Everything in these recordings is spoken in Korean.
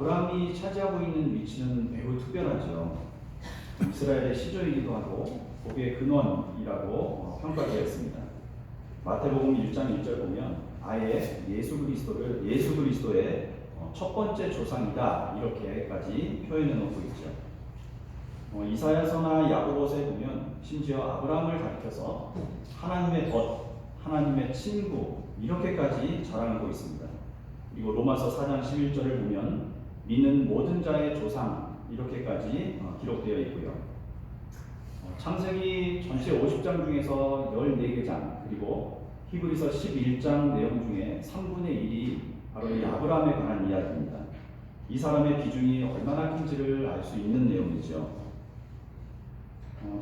아브라함이 차지하고 있는 위치는 매우 특별하죠. 이스라엘의 시조이기도 하고 복의 근원이라고 평가되어 있습니다. 마태복음 1장 1절 보면 아예 예수 그리스도의 첫 번째 조상이다 이렇게까지 표현해 놓고 있죠. 이사야서나 야고보서에 보면 심지어 아브라함을 가리켜서 하나님의 벗, 하나님의 친구 이렇게까지 자랑하고 있습니다. 그리고 로마서 4장 11절을 보면 믿는 모든 자의 조상 이렇게까지 기록되어 있고요. 창세기 전체 50장 중에서 14개 장 그리고 히브리서 11장 내용 중에 3분의 1이 바로 이 아브라함에 관한 이야기입니다. 이 사람의 비중이 얼마나 큰지를 알 수 있는 내용이죠.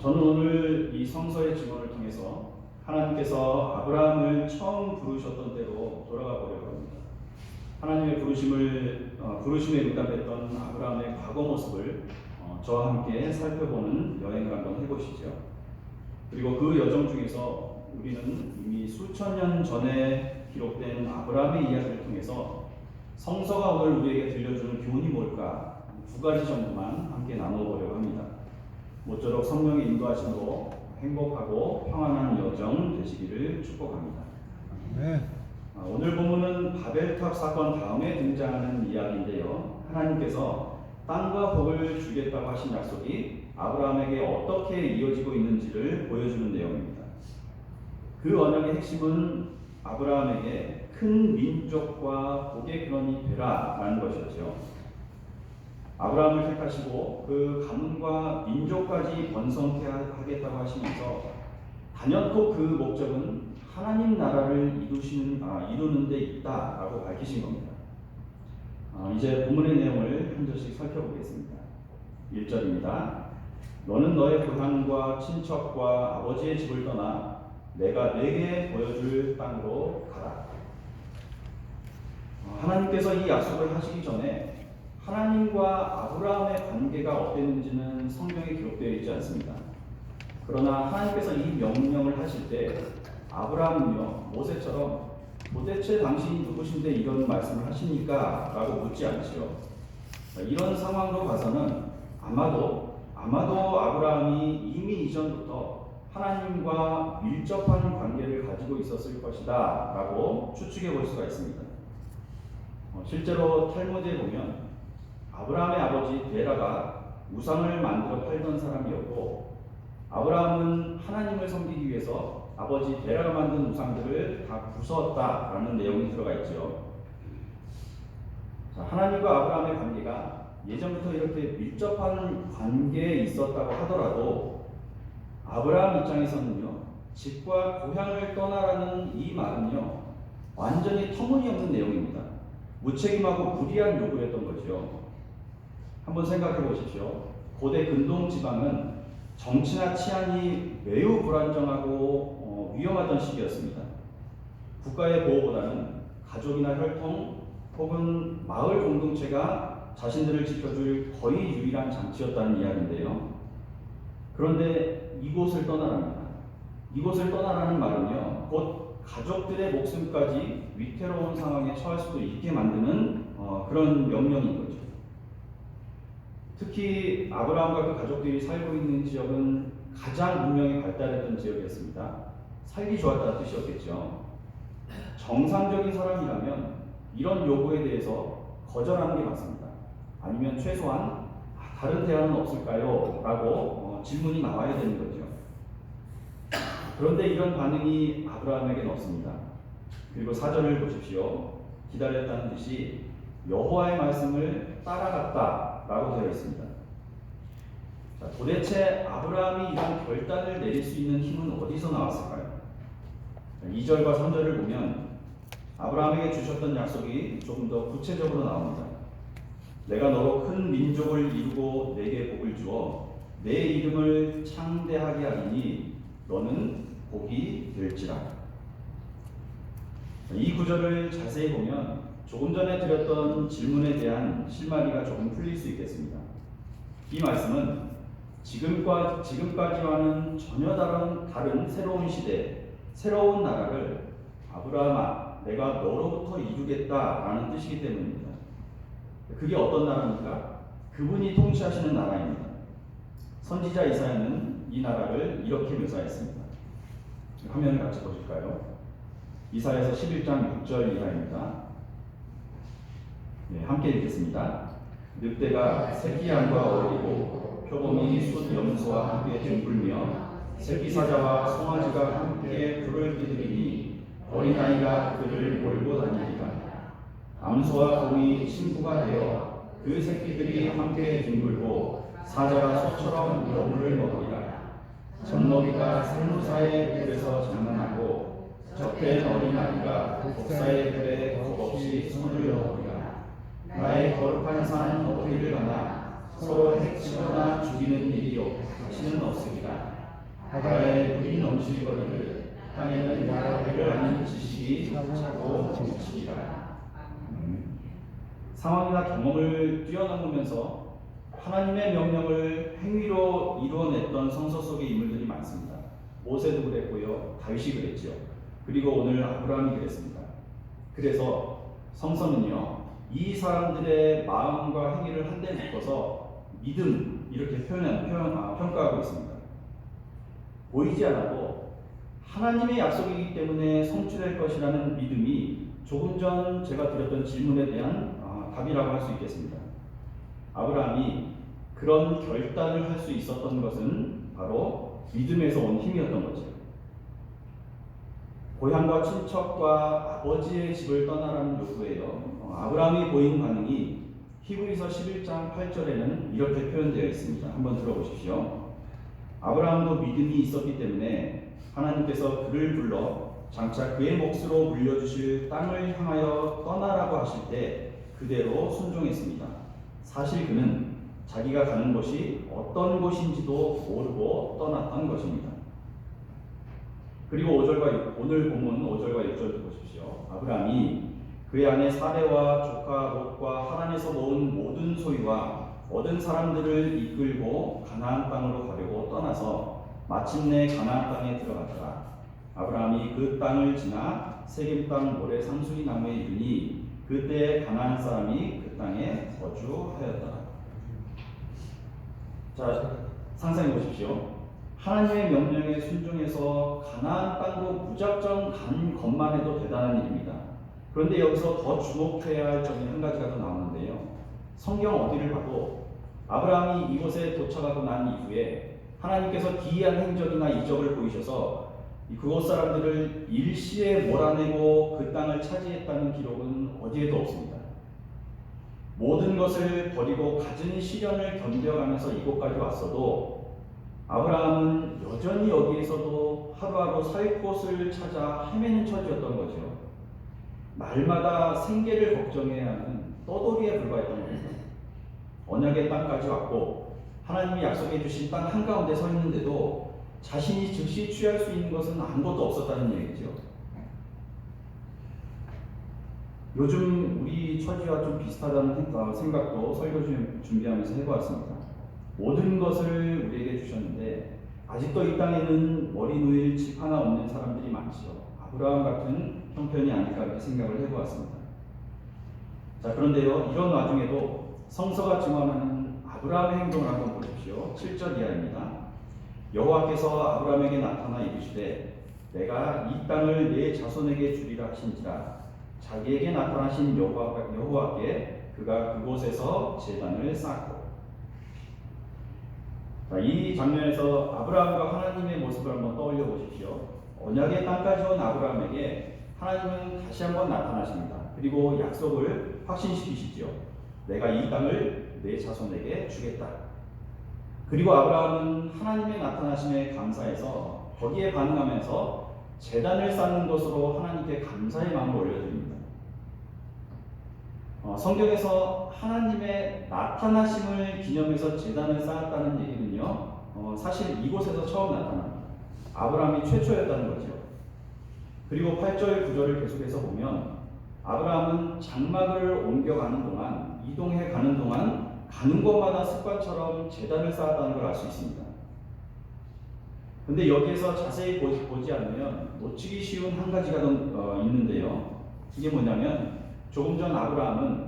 저는 오늘 이 성서의 증언을 통해서 하나님께서 아브라함을 처음 부르셨던 때로 돌아가 보려고 합니다. 하나님의 부르심에 응답했던 아브라함의 과거 모습을 저와 함께 살펴보는 여행을 한번 해보시죠. 그리고 그 여정 중에서 우리는 이미 수천 년 전에 기록된 아브라함의 이야기를 통해서 성서가 오늘 우리에게 들려주는 교훈이 뭘까 두 가지 정도만 함께 나눠보려고 합니다. 모쪼록 성령의 인도하심으로 행복하고 평안한 여정 되시기를 축복합니다. 오늘 본문은 바벨탑 사건 다음에 등장하는 이야기인데요. 하나님께서 땅과 복을 주겠다고 하신 약속이 아브라함에게 어떻게 이어지고 있는지를 보여주는 내용입니다. 그 언약의 핵심은 아브라함에게 큰 민족과 복의 근원이 되라 라는 것이었죠. 아브라함을 택하시고 그 가문과 민족까지 번성케 하겠다고 하시면서 단연코 그 목적은 하나님 나라를 이루는 데 있다라고 밝히신 겁니다. 이제 본문의 내용을 한 절씩 살펴보겠습니다. 1절입니다. 너는 너의 고향과 친척과 아버지의 집을 떠나 내가 네게 보여줄 땅으로 가라. 하나님께서 이 약속을 하시기 전에 하나님과 아브라함의 관계가 어땠는지는 성경에 기록되어 있지 않습니다. 그러나 하나님께서 이 명령을 하실 때 아브라함은요 모세처럼 도대체 당신이 누구신데 이런 말씀을 하십니까? 라고 묻지 않지요. 이런 상황으로 봐서는 아마도 아브라함이 이미 이전부터 하나님과 밀접한 관계를 가지고 있었을 것이다 라고 추측해 볼 수가 있습니다. 실제로 탈무드에 보면 아브라함의 아버지 데라가 우상을 만들어 팔던 사람이었고 아브라함은 하나님을 섬기기 위해서 아버지 데라가 만든 우상들을 다 부수었다라는 내용이 들어가 있죠. 하나님과 아브라함의 관계가 예전부터 이렇게 밀접한 관계에 있었다고 하더라도 아브라함 입장에서는요 집과 고향을 떠나라는 이 말은요 완전히 터무니없는 내용입니다. 무책임하고 무리한 요구였던 거죠. 한번 생각해 보십시오. 고대 근동 지방은 정치나 치안이 매우 불안정하고 위험하던 시기였습니다. 국가의 보호보다는 가족이나 혈통 혹은 마을 공동체가 자신들을 지켜줄 거의 유일한 장치였다는 이야기인데요. 그런데 이곳을 떠나랍니다. 이곳을 떠나라는 말은요, 곧 가족들의 목숨까지 위태로운 상황에 처할 수도 있게 만드는 그런 명령인 거죠. 특히 아브라함과 그 가족들이 살고 있는 지역은 가장 문명이 발달했던 지역이었습니다. 살기 좋았다는 뜻이었겠죠. 정상적인 사람이라면 이런 요구에 대해서 거절하는 게 맞습니다. 아니면 최소한 다른 대안은 없을까요? 라고 질문이 나와야 되는 거죠. 그런데 이런 반응이 아브라함에게는 없습니다. 그리고 4절을 보십시오. 기다렸다는 듯이 여호와의 말씀을 따라갔다 라고 되어 있습니다. 도대체 아브라함이 이런 결단을 내릴 수 있는 힘은 어디서 나왔을까요? 2절과 3절을 보면 아브라함에게 주셨던 약속이 조금 더 구체적으로 나옵니다. 내가 너로 큰 민족을 이루고 내게 복을 주어 내 이름을 창대하게 하리니 너는 복이 될지라. 이 구절을 자세히 보면 조금 전에 드렸던 질문에 대한 실마리가 조금 풀릴 수 있겠습니다. 이 말씀은 지금까지와는 전혀 다른 새로운 시대, 새로운 나라를 아브라함아, 내가 너로부터 이루겠다라는 뜻이기 때문입니다. 그게 어떤 나라입니까? 그분이 통치하시는 나라입니다. 선지자 이사야는 이 나라를 이렇게 묘사했습니다. 화면을 같이 보실까요? 이사야서 11장 6절 이하입니다. 네, 함께 읽겠습니다. 늑대가 새끼 양과 어울리고 표범이 숫 염소와 함께 뒹굴며 새끼 사자와 송아지가 함께 불을 띠들이니 어린아이가 그들을 몰고 다니리라. 암소와 곰이 친구가 되어 그 새끼들이 함께 뒹굴고 사자가 소처럼 여물을 먹으리라. 젖먹이가 생무사의 굴에서 장난하고 적된 어린아이가 독사의 굴에 겁없이 손을 넣으리라. 나의 거룩한 산 어디를 가나 서로 해치거나 죽이는 일이 다시는 없으리라. 바다에 물이 넘실거리를 땅에는 야를 아는 지식이 차고 넘치리라. 상황이나 경험을 뛰어넘으면서 하나님의 명령을 행위로 이루어냈던 성서 속의 인물들이 많습니다. 모세도 그랬고요, 다윗이 그랬죠. 그리고 오늘 아브라함이 그랬습니다. 그래서 성서는요, 이 사람들의 마음과 행위를 한데 묶어서 믿음 이렇게 평가하고 있습니다. 보이지 않아도 하나님의 약속이기 때문에 성취될 것이라는 믿음이 조금 전 제가 드렸던 질문에 대한 답이라고 할 수 있겠습니다. 아브라함이 그런 결단을 할 수 있었던 것은 바로 믿음에서 온 힘이었던 거죠. 고향과 친척과 아버지의 집을 떠나라는 요구예요. 아브라함이 보인 반응이 히브리서 11장 8절에는 이렇게 표현되어 있습니다. 한번 들어보십시오. 아브라함도 믿음이 있었기 때문에 하나님께서 그를 불러 장차 그의 몫으로 물려주실 땅을 향하여 떠나라고 하실 때 그대로 순종했습니다. 사실 그는 자기가 가는 곳이 어떤 곳인지도 모르고 떠났던 것입니다. 그리고 오늘 본문 5절과 6절도 보십시오. 아브라함이 그의 아내 사레와 조카 롯과 하란에서 모은 모든 소유와 얻은 사람들을 이끌고 가나안 땅으로 가려고 떠나서 마침내 가나안 땅에 들어갔더라. 아브라함이 그 땅을 지나 세겜 땅 모래 상수리 나무에 이르니 그때 가나안 사람이 그 땅에 거주하였더라. 자, 상상해 보십시오. 하나님의 명령에 순종해서 가나안 땅으로 무작정 간 것만 해도 대단한 일입니다. 그런데 여기서 더 주목해야 할 점이 한 가지가 더 나오는데요. 성경 어디를 봐도 아브라함이 이곳에 도착하고 난 이후에 하나님께서 기이한 행적이나 이적을 보이셔서 그곳 사람들을 일시에 몰아내고 그 땅을 차지했다는 기록은 어디에도 없습니다. 모든 것을 버리고 갖은 시련을 견뎌가면서 이곳까지 왔어도 아브라함은 여전히 여기에서도 하루하루 살 곳을 찾아 헤매는 처지였던 거죠. 날마다 생계를 걱정해야 하는 떠돌이에 불과했던 겁니다. 언약의 땅까지 왔고 하나님이 약속해 주신 땅 한가운데 서 있는데도 자신이 즉시 취할 수 있는 것은 아무것도 없었다는 얘기죠. 요즘 우리 처지와 좀 비슷하다는 생각도 설교 준비하면서 해보았습니다. 모든 것을 우리에게 주셨는데 아직도 이 땅에는 머리 놓일 집 하나 없는 사람들이 많죠. 아브라함 같은 형편이 아닐까 이렇게 생각을 해보았습니다. 자, 그런데요, 이런 와중에도 성서가 증언하는 아브라함의 행동을 한번 보십시오. 7절 이하입니다. 여호와께서 아브라함에게 나타나 이르시되 내가 이 땅을 내 자손에게 주리라 하신지라. 자기에게 나타나신 여호와께 그가 그곳에서 제단을 쌓고. 자, 이 장면에서 아브라함과 하나님의 모습을 한번 떠올려 보십시오. 언약의 땅까지 온 아브라함에게 하나님은 다시 한번 나타나십니다. 그리고 약속을 확신시키시죠. 내가 이 땅을 내 자손에게 주겠다. 그리고 아브라함은 하나님의 나타나심에 감사해서 거기에 반응하면서 제단을 쌓는 것으로 하나님께 감사의 마음을 올려드립니다. 성경에서 하나님의 나타나심을 기념해서 제단을 쌓았다는 얘기는요, 사실 이곳에서 처음 나타납니다. 아브라함이 최초였다는 거죠. 그리고 8절 9절을 계속해서 보면 아브라함은 장막을 옮겨가는 동안, 이동해 가는 동안 가는 곳마다 습관처럼 제단을 쌓았다는 걸 알 수 있습니다. 근데 여기에서 자세히 보지 않으면 놓치기 쉬운 한 가지가 더 있는데요. 이게 뭐냐면 조금 전 아브라함은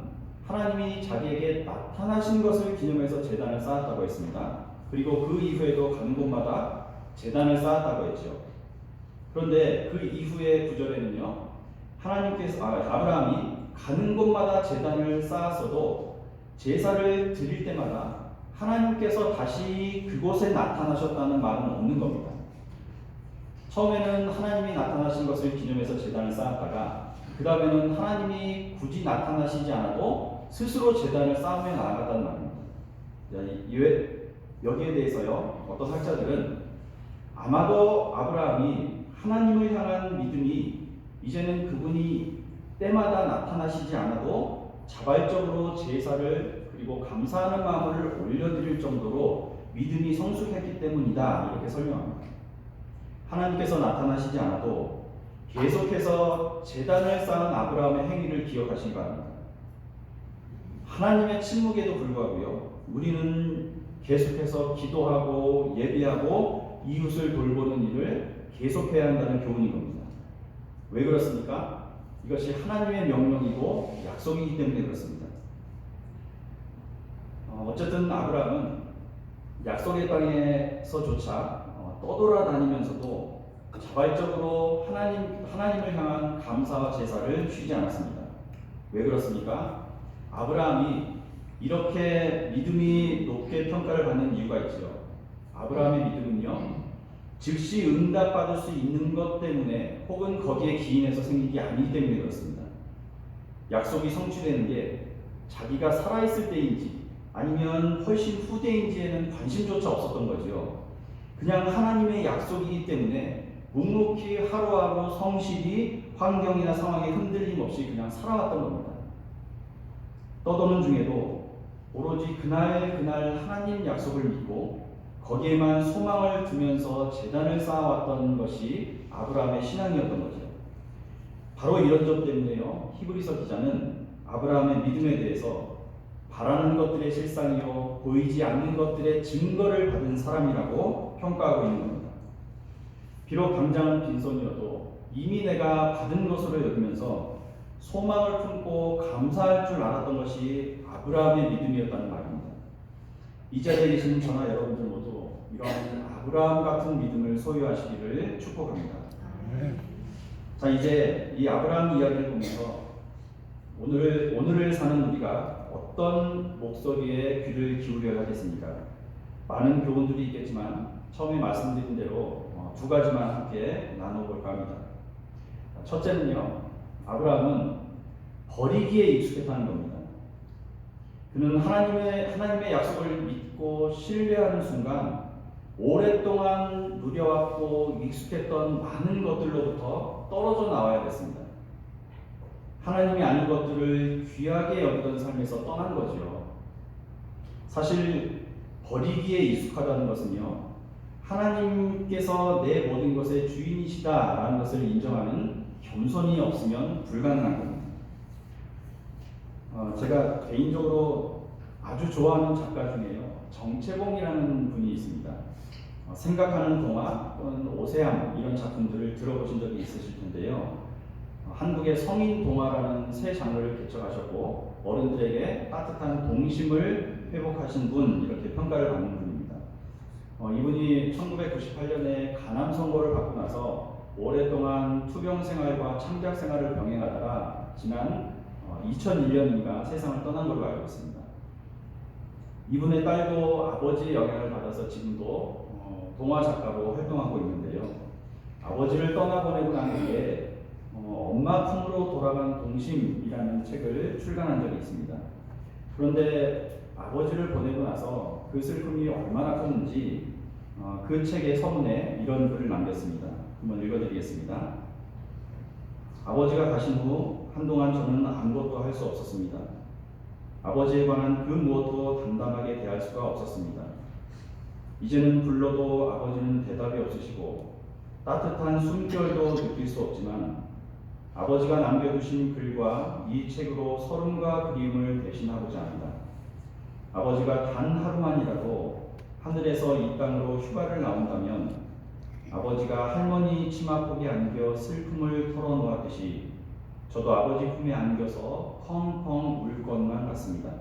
하나님이 자기에게 나타나신 것을 기념해서 제단을 쌓았다고 했습니다. 그리고 그 이후에도 가는 곳마다 제단을 쌓았다고 했죠. 그런데 그 이후의 구절에는요, 아브라함이 가는 곳마다 제단을 쌓았어도 제사를 드릴 때마다 하나님께서 다시 그곳에 나타나셨다는 말은 없는 겁니다. 처음에는 하나님이 나타나신 것을 기념해서 제단을 쌓았다가 그 다음에는 하나님이 굳이 나타나시지 않아도 스스로 제단을 쌓으며 나아갔다는 말입니다. 여기에 대해서요, 어떤 학자들은 아마도 아브라함이 하나님을 향한 믿음이 이제는 그분이 때마다 나타나시지 않아도 자발적으로 제사를 그리고 감사하는 마음을 올려드릴 정도로 믿음이 성숙했기 때문이다, 이렇게 설명합니다. 하나님께서 나타나시지 않아도 계속해서 제단을 쌓은 아브라함의 행위를 기억하시기 바랍니다. 하나님의 침묵에도 불구하고요, 우리는 계속해서 기도하고 예배하고 이웃을 돌보는 일을 계속해야 한다는 교훈인 겁니다. 왜 그렇습니까? 이것이 하나님의 명령이고 약속이기 때문에 그렇습니다. 어쨌든 아브라함은 약속의 땅에서조차 떠돌아다니면서도 자발적으로 하나님을 향한 감사와 제사를 쉬지 않았습니다. 왜 그렇습니까? 아브라함이 이렇게 믿음이 높게 평가를 받는 이유가 있죠. 아브라함의 믿음은요, 즉시 응답받을 수 있는 것 때문에 혹은 거기에 기인해서 생긴 게 아니기 때문에 그렇습니다. 약속이 성취되는 게 자기가 살아있을 때인지 아니면 훨씬 후대인지에는 관심조차 없었던 거죠. 그냥 하나님의 약속이기 때문에 묵묵히 하루하루 성실히 환경이나 상황에 흔들림 없이 그냥 살아왔던 겁니다. 떠도는 중에도 오로지 그날 하나님 약속을 믿고 거기에만 소망을 두면서 제단을 쌓아왔던 것이 아브라함의 신앙이었던 거죠. 바로 이런 점 때문에요, 히브리서 기자는 아브라함의 믿음에 대해서 바라는 것들의 실상이요 보이지 않는 것들의 증거를 받은 사람이라고 평가하고 있는 겁니다. 비록 당장은 빈손이어도 이미 내가 받은 것으로 여기면서 소망을 품고 감사할 줄 알았던 것이 아브라함의 믿음이었다는 말입니다. 이 자리에 계신 저나 여러분들 모두 이런 아브라함 같은 믿음을 소유하시기를 축복합니다. 자, 이제 이 아브라함 이야기를 보면서 오늘을 사는 우리가 어떤 목소리에 귀를 기울여야 하겠습니까? 많은 교훈들이 있겠지만 처음에 말씀드린 대로 두 가지만 함께 나눠볼까 합니다. 첫째는요, 아브라함은 버리기에 익숙했다는 겁니다. 그는 하나님의 약속을 믿고 신뢰하는 순간 오랫동안 누려왔고 익숙했던 많은 것들로부터 떨어져 나와야 됐습니다. 하나님이 아닌 것들을 귀하게 여기던 삶에서 떠난 거죠. 사실 버리기에 익숙하다는 것은요, 하나님께서 내 모든 것의 주인이시다라는 것을 인정하는 겸손이 없으면 불가능한 겁니다. 제가 개인적으로 아주 좋아하는 작가 중에요, 정채봉이라는 분이 있습니다. 생각하는 동화 또는 오세암 이런 작품들을 들어보신 적이 있으실 텐데요. 한국의 성인 동화라는 새 장르를 개척하셨고 어른들에게 따뜻한 동심을 회복하신 분, 이렇게 평가를 받는 분입니다. 이분이 1998년에 간암 선고를 받고 나서 오랫동안 투병 생활과 창작 생활을 병행하다가 지난 2001년인가 세상을 떠난 걸로 알고 있습니다. 이분의 딸도 아버지의 영향을 받아서 지금도 동화 작가로 활동하고 있는데요. 아버지를 떠나보내고 난 후에 엄마 품으로 돌아간 동심이라는 책을 출간한 적이 있습니다. 그런데 아버지를 보내고 나서 그 슬픔이 얼마나 컸는지 그 책의 서문에 이런 글을 남겼습니다. 한번 읽어드리겠습니다. 아버지가 가신 후 한동안 저는 아무것도 할 수 없었습니다. 아버지에 관한 그 무엇도 담담하게 대할 수가 없었습니다. 이제는 불러도 아버지는 대답이 없으시고 따뜻한 숨결도 느낄 수 없지만 아버지가 남겨두신 글과 이 책으로 서름과 그리움을 대신하고자 합니다. 아버지가 단 하루만이라도 하늘에서 이 땅으로 휴가를 나온다면 아버지가 할머니 치마폭에 안겨 슬픔을 털어놓았듯이 저도 아버지 품에 안겨서 펑펑 울 것만 같습니다. 받습니다.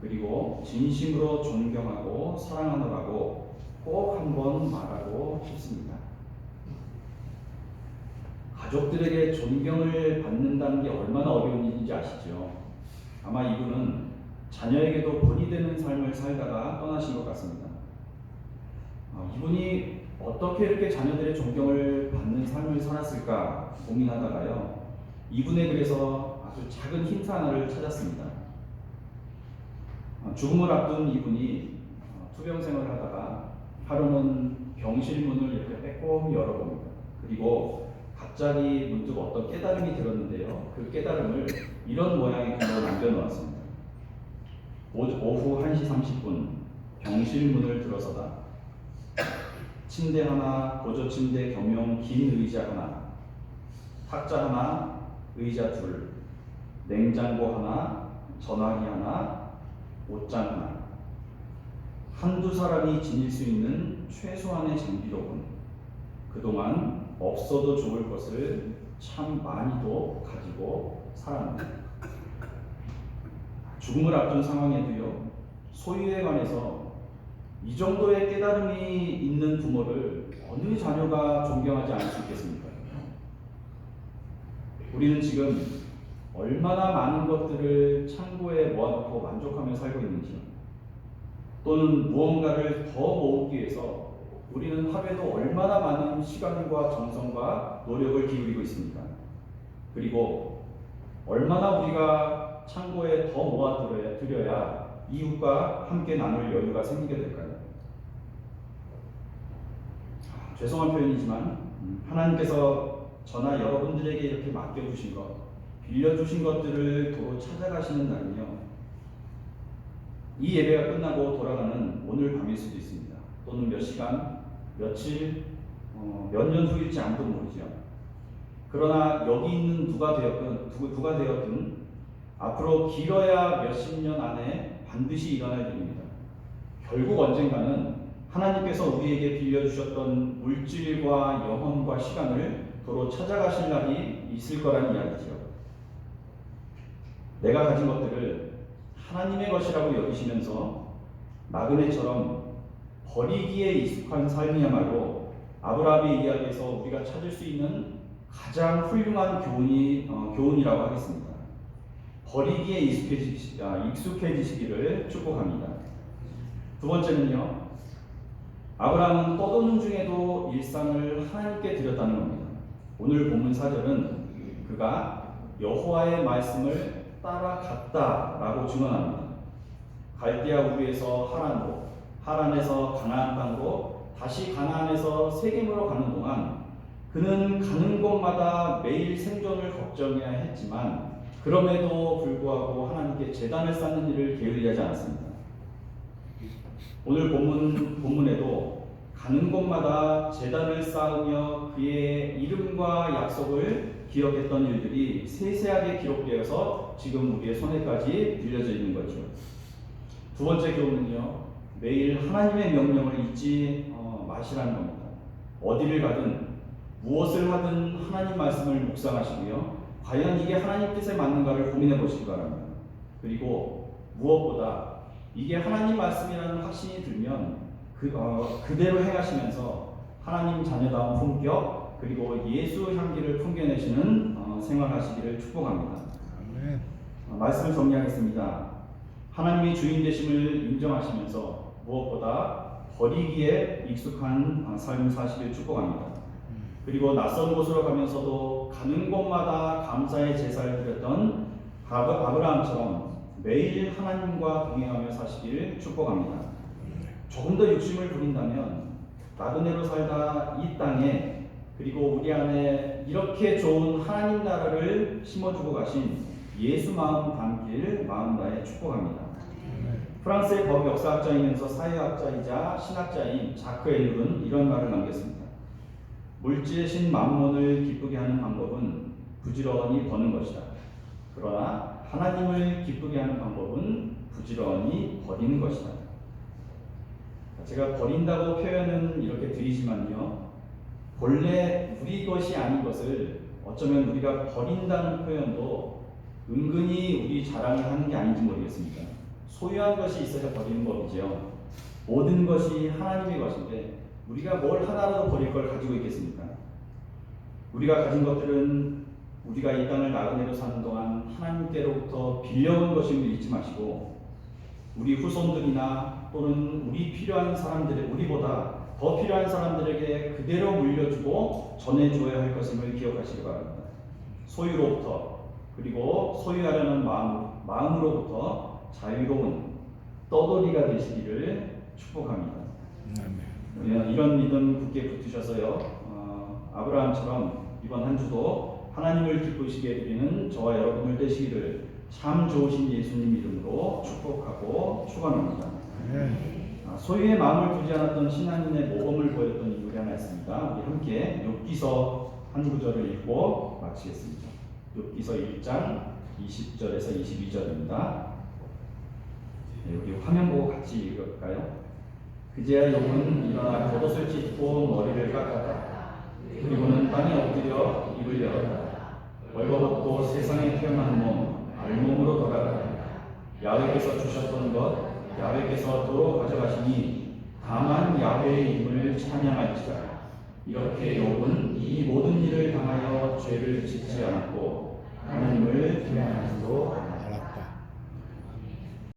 그리고 진심으로 존경하고 사랑하노라고 꼭 한번 말하고 싶습니다. 가족들에게 존경을 받는다는 게 얼마나 어려운 일인지 아시죠? 아마 이분은 자녀에게도 본이 되는 삶을 살다가 떠나신 것 같습니다. 이분이 어떻게 이렇게 자녀들의 존경을 받는 삶을 살았을까 고민하다가요, 이분의 글에서 아주 작은 힌트 하나를 찾았습니다. 죽음을 앞둔 이분이 투병 생활을 하다가 하루는 병실 문을 이렇게 빼꼼히 열어봅니다. 그리고 갑자기 문득 어떤 깨달음이 들었는데요, 그 깨달음을 이런 모양의 글로 남겨놓았습니다. 오후 1시 30분 병실 문을 들어서다. 침대 하나, 보조침대 겸용 긴 의자 하나, 탁자 하나, 의자 둘, 냉장고 하나, 전화기 하나, 옷장 하나. 한두 사람이 지닐 수 있는 최소한의 장비로군. 그동안 없어도 좋을 것을 참 많이도 가지고 살았네. 죽음을 앞둔 상황에도요, 소유에 관해서 이 정도의 깨달음이 있는 부모를 어느 자녀가 존경하지 않을 수 있겠습니까? 우리는 지금 얼마나 많은 것들을 창고에 모아놓고 만족하며 살고 있는지요. 또는 무언가를 더 모으기 위해서 우리는 하루에도 얼마나 많은 시간과 정성과 노력을 기울이고 있습니까? 그리고 얼마나 우리가 창고에 더 모아두려야 이웃과 함께 나눌 여유가 생기게 될까요? 죄송한 표현이지만 하나님께서 저나 여러분들에게 이렇게 맡겨주신 것, 빌려주신 것들을 도로 찾아가시는 날은요, 이 예배가 끝나고 돌아가는 오늘 밤일 수도 있습니다. 또는 몇 시간, 며칠, 몇 년 후일지 아무도 모르죠. 그러나 여기 있는 누가 되었든 앞으로 길어야 몇십 년 안에 반드시 일어날 일입니다. 결국 언젠가는 하나님께서 우리에게 빌려주셨던 물질과 영혼과 시간을 도로 찾아가실 날이 있을 거라는 이야기죠. 내가 가진 것들을 하나님의 것이라고 여기시면서 나그네처럼 버리기에 익숙한 삶이야말로 아브라함의 이야기에서 우리가 찾을 수 있는 가장 훌륭한 교훈이라고 하겠습니다. 버리기에 익숙해지시기를 축복합니다. 두 번째는요, 아브라함은 떠도는 중에도 일상을 하나님께 드렸다는 겁니다. 오늘 본문 4절은 그가 여호와의 말씀을 따라갔다라고 증언합니다. 갈대아 우르에서 하란으로, 하란에서 가나안 땅으로, 다시 가나안에서 세겜으로 가는 동안 그는 가는 곳마다 매일 생존을 걱정해야 했지만 그럼에도 불구하고 하나님께 제단을 쌓는 일을 게을리하지 않았습니다. 오늘 본문에도 가는 곳마다 제단을 쌓으며 그의 이름과 약속을 기억했던 일들이 세세하게 기록되어서 지금 우리의 손에까지 들려져 있는 거죠. 두 번째 교훈은요, 매일 하나님의 명령을 잊지 마시라는 겁니다. 어디를 가든 무엇을 하든 하나님 말씀을 묵상하시고요, 과연 이게 하나님 뜻에 맞는가를 고민해 보시기 바랍니다. 그리고 무엇보다 이게 하나님 말씀이라는 확신이 들면 그대로 행하시면서 하나님 자녀다운 품격 그리고 예수 향기를 풍겨내시는 생활하시기를 축복합니다. 아멘. 말씀을 정리하겠습니다. 하나님의 주인 되심을 인정하시면서 무엇보다 버리기에 익숙한 삶을 사시길 축복합니다. 그리고 낯선 곳으로 가면서도 가는 곳마다 감사의 제사를 드렸던 아브라함처럼 매일 하나님과 동행하며 사시길 축복합니다. 조금 더 욕심을 부린다면 나그네로 살다 이 땅에 그리고 우리 안에 이렇게 좋은 하나님 나라를 심어주고 가신 예수 마음 담길 마음 다해 축복합니다. 프랑스의 법 역사학자이면서 사회학자이자 신학자인 자크 엘룰은 이런 말을 남겼습니다. 물질의 신 만몬을 기쁘게 하는 방법은 부지런히 버는 것이다. 그러나 하나님을 기쁘게 하는 방법은 부지런히 버리는 것이다. 제가 버린다고 표현은 이렇게 드리지만요, 본래 우리 것이 아닌 것을 어쩌면 우리가 버린다는 표현도 은근히 우리 자랑을 하는 게 아닌지 모르겠습니다. 소유한 것이 있어야 버리는 법이죠. 모든 것이 하나님의 것인데 우리가 뭘 하나라도 버릴 걸 가지고 있겠습니까? 우리가 가진 것들은 우리가 이 땅을 나그네로 사는 동안 하나님께로부터 빌려온 것임을 잊지 마시고 우리 후손들이나 또는 우리 필요한 사람들의 우리보다 더 필요한 사람들에게 그대로 물려주고 전해주어야 할 것임을 기억하시기 바랍니다. 소유로부터 그리고 소유하려는 마음으로부터 자유로운 떠돌이가 되시기를 축복합니다. 이런 믿음 굳게 붙으셔서요. 아브라함처럼 이번 한 주도 하나님을 기쁘시게 해드리는 저와 여러분들 되시기를 참 좋으신 예수님 이름으로 축복하고 축원합니다. 소유의 마음을 두지 않았던 신앙인의 모범을 보였던 인물이 하나 있습니다. 우리 함께 욥기서 한 구절을 읽고 마치겠습니다. 욥기서 1장 20절에서 22절입니다. 여기 화면 보고 같이 읽을까요? 그제야 욥은 일어나 겉옷을 찢고 머리를 깎았다. 그리고는 땅에 엎드려 입을 열었다. 벌거벗고 세상에 태어난 몸 알몸으로 돌아가다. 야훼께서 주셨던 것 야훼께서 도로 가져가시니 다만 야훼의 이름을 찬양할지라. 이렇게 욥은 이 모든 일을 당하여 죄를 짓지 않았고 하나님을 비난하지도